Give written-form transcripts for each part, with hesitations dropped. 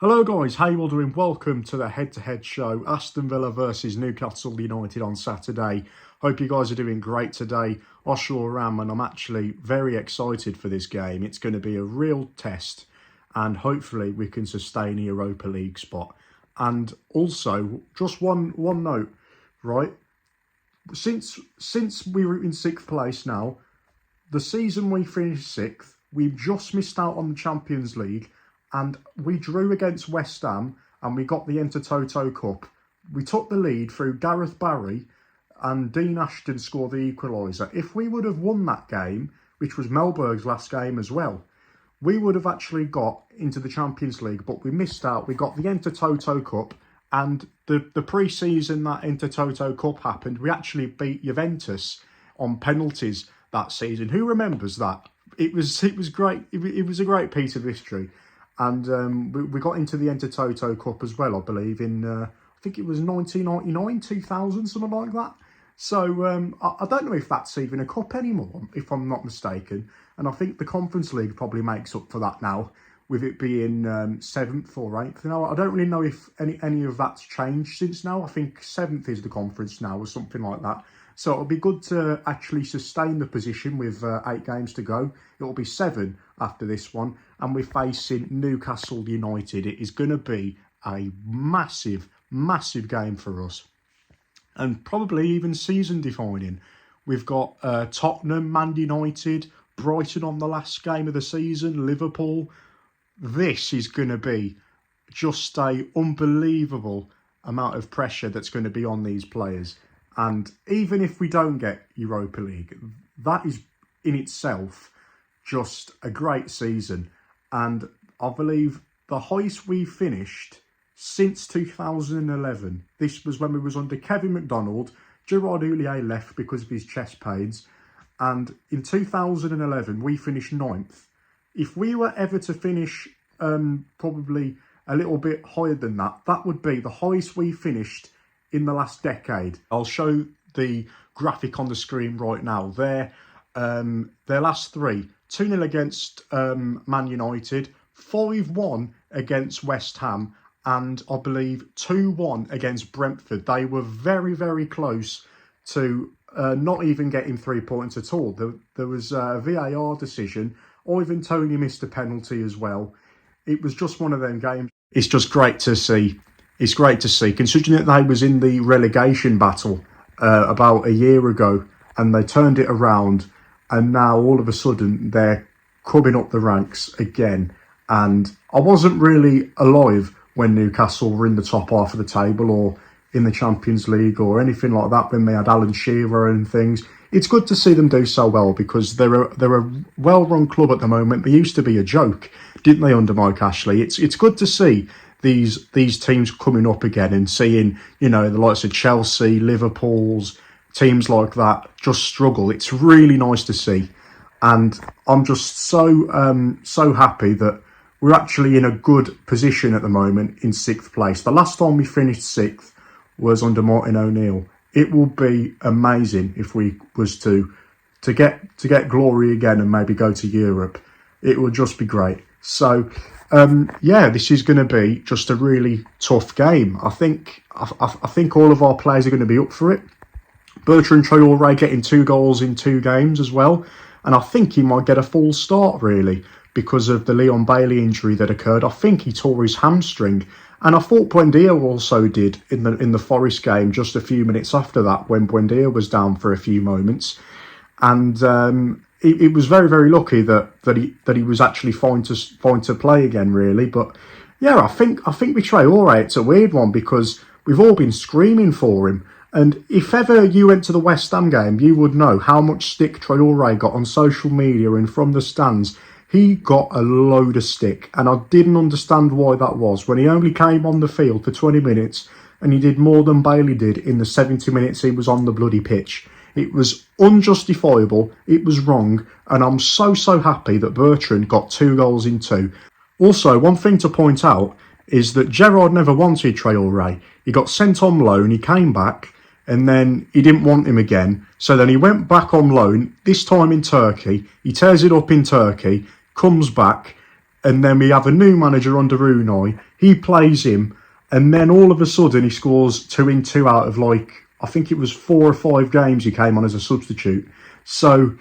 Hello guys, how you all doing? Welcome to the head-to-head show, Aston Villa versus Newcastle United on Saturday. Hope you guys are doing great today. I sure am, and I'm actually very excited for this game. It's going to be a real test, and hopefully we can sustain a Europa League spot. And also, just one note, right? Since we were in 6th place now, the season we finished 6th, we've just missed out on the Champions League, and we drew against West Ham and we got the Intertoto Cup. We took the lead through Gareth Barry and Dean Ashton scored the equaliser. If we would have won that game, which was Melberg's last game as well, we would have actually got into the Champions League, but we missed out. We got the Intertoto Cup, and the pre-season that Intertoto Cup happened, we actually beat Juventus on penalties that season. Who remembers that? It was great. It was a great piece of history. And we got into the Intertoto Cup as well, I believe, in, I think it was 1999, 2000, something like that. So I don't know if that's even a cup anymore, if I'm not mistaken. And I think the Conference League probably makes up for that now, with it being 7th or 8th. You know, I don't really know if any of that's changed since now. I think 7th is the conference now or something like that. So it'll be good to actually sustain the position with 8 games to go. It'll be 7 after this one. And we're facing Newcastle United. It is going to be a massive, massive game for us. And probably even season defining. We've got Tottenham, Man United, Brighton on the last game of the season, Liverpool. This is going to be just a unbelievable amount of pressure that's going to be on these players. And even if we don't get Europa League, that is in itself just a great season. And I believe the highest we finished since 2011, this was when we was under Kevin McDonald. Gerard Houllier left because of his chest pains. And in 2011, we finished 9th. If we were ever to finish probably a little bit higher than that, that would be the highest we finished in the last decade. I'll show the graphic on the screen right now. Their last 3, 2-0 against Man United, 5-1 against West Ham, and I believe 2-1 against Brentford. They were very, very close to not even getting 3 points at all. There was a VAR decision. Ivan Toney missed a penalty as well. It was just one of them games. It's just great to see. It's great to see, considering that they was in the relegation battle about a year ago, and they turned it around, and now all of a sudden they're coming up the ranks again. And I wasn't really alive when Newcastle were in the top half of the table or in the Champions League or anything like that, when they had Alan Shearer and things. It's good to see them do so well, because they're a well-run club at the moment. They used to be a joke, didn't they, under Mike Ashley? It's good to see these teams coming up again and seeing, you know, the likes of Chelsea, Liverpool's, teams like that just struggle. It's really nice to see. And I'm just so happy that we're actually in a good position at the moment in 6th place. The last time we finished 6th was under Martin O'Neill. It will be amazing if we was to get glory again and maybe go to Europe. It would just be great. So yeah, this is going to be just a really tough game. I think all of our players are going to be up for it. Bertrand Traoré getting 2 goals in 2 games as well, and I think he might get a full start really because of the Leon Bailey injury that occurred. I think he tore his hamstring, and I thought Buendia also did in the Forest game just a few minutes after that, when Buendia was down for a few moments, and it was very, very lucky that he was actually fine to play again, really. But yeah, I think with Traoré, it's a weird one because we've all been screaming for him. And if ever you went to the West Ham game, you would know how much stick Traoré got on social media and from the stands. He got a load of stick, and I didn't understand why that was. When he only came on the field for 20 minutes, and he did more than Bailey did in the 70 minutes he was on the bloody pitch. It was unjustifiable, it was wrong, and I'm so happy that Bertrand got 2 goals in 2. Also, one thing to point out is that Gerrard never wanted Traoré. He got sent on loan, he came back, and then he didn't want him again. So then he went back on loan, this time in Turkey. He tears it up in Turkey, comes back, and then we have a new manager under Unai. He plays him, and then all of a sudden he scores 2 in 2 out of like, I think it was 4 or 5 games he came on as a substitute. So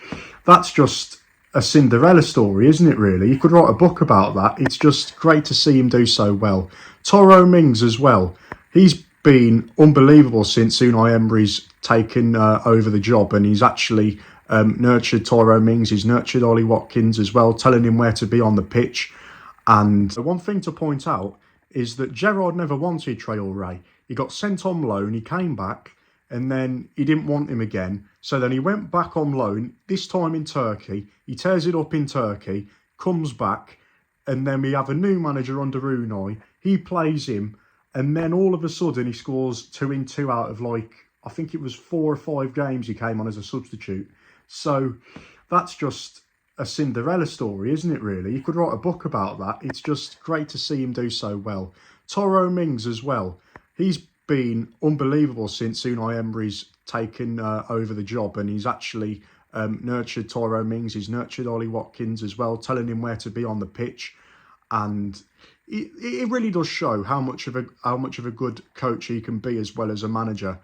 that's just a Cinderella story, isn't it, really? You could write a book about that. It's just great to see him do so well. Tyrone Mings as well. He's been unbelievable since Unai Emery's taken over the job, and he's actually nurtured Tyrone Mings. He's nurtured Ollie Watkins as well, telling him where to be on the pitch. And one thing to point out is that Gerrard never wanted Traoré. He got sent on loan, he came back, and then he didn't want him again. So then he went back on loan, this time in Turkey. He tears it up in Turkey, comes back, and then we have a new manager under Unai. He plays him, and then all of a sudden he scores 2 in 2 out of like, I think it was 4 or 5 games he came on as a substitute. So that's just a Cinderella story, isn't it, really? You could write a book about that. It's just great to see him do so well. Tyrone Mings as well. He's been unbelievable since Unai Emery's taken over the job, and he's actually nurtured Tyrone Mings. He's nurtured Ollie Watkins as well, telling him where to be on the pitch. And it really does show how much of a good coach he can be as well as a manager.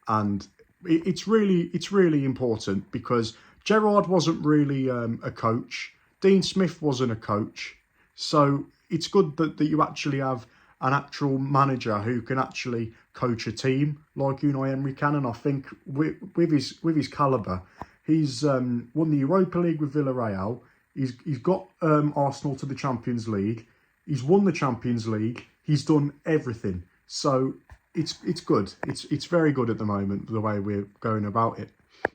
And it's really important, because Gerrard wasn't really a coach. Dean Smith wasn't a coach. So it's good that you actually have an actual manager who can actually coach a team like Unai Emery can. And I think with his calibre, he's won the Europa League with Villarreal. He's got Arsenal to the Champions League. He's won the Champions League. He's done everything. So it's good. It's very good at the moment, the way we're going about it.